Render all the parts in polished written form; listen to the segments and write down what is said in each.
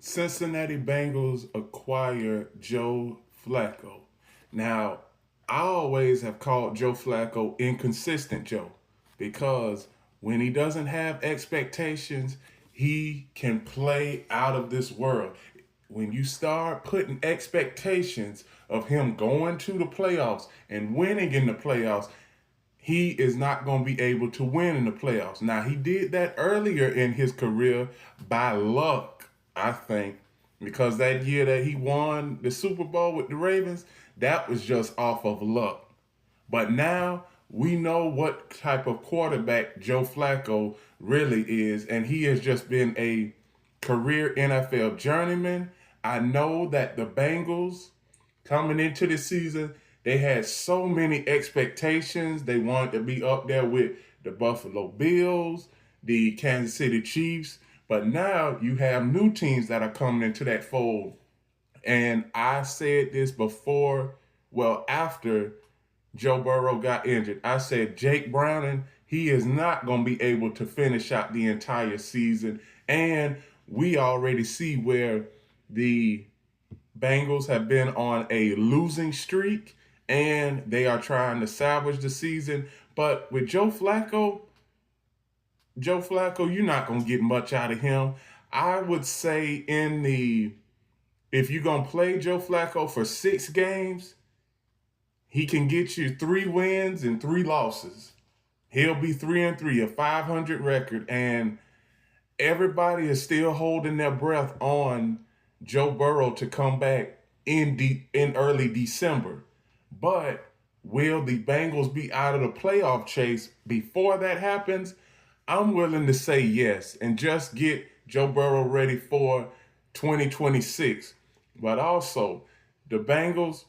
Cincinnati Bengals acquire Joe Flacco. Now, I always have called Joe Flacco inconsistent Joe because when he doesn't have expectations, he can play out of this world. When you start putting expectations of him going to the playoffs and winning in the playoffs, he is not going to be able to win in the playoffs. Now, he did that earlier in his career by luck, I think, because that year that he won the Super Bowl with the Ravens, that was just off of luck. But now we know what type of quarterback Joe Flacco really is, and he has just been a career NFL journeyman. I know that the Bengals coming into the season, they had so many expectations. They wanted to be up there with the Buffalo Bills, the Kansas City Chiefs. But now you have new teams that are coming into that fold. And I said this before, well, after Joe Burrow got injured. I said Jake Browning, he is not going to be able to finish out the entire season. And we already see where the Bengals have been on a losing streak and they are trying to salvage the season. But with Joe Flacco, you're not going to get much out of him. I would say if you're going to play Joe Flacco for 6 games, he can get you 3 wins and 3 losses. He'll be 3-3, a 500 record, and everybody is still holding their breath on Joe Burrow to come back in early December. But will the Bengals be out of the playoff chase before that happens? I'm willing to say yes and just get Joe Burrow ready for 2026. But also, the Bengals,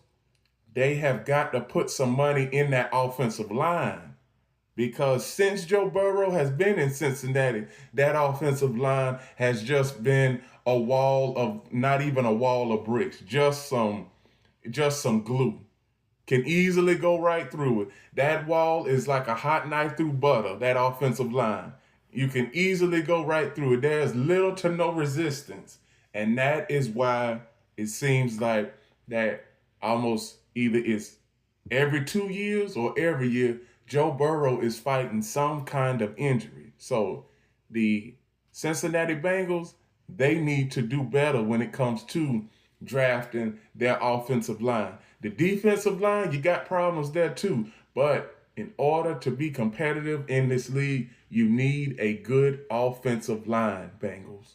they have got to put some money in that offensive line because since Joe Burrow has been in Cincinnati, that offensive line has just been a wall of, not even a wall of bricks, just some glue. Can easily go right through it. That wall is like a hot knife through butter, that offensive line. You can easily go right through it. There's little to no resistance. And that is why it seems like that almost either it's every 2 years or every year, Joe Burrow is fighting some kind of injury. So the Cincinnati Bengals, they need to do better when it comes to drafting their offensive line. The defensive line, you got problems there too. But in order to be competitive in this league, you need a good offensive line, Bengals.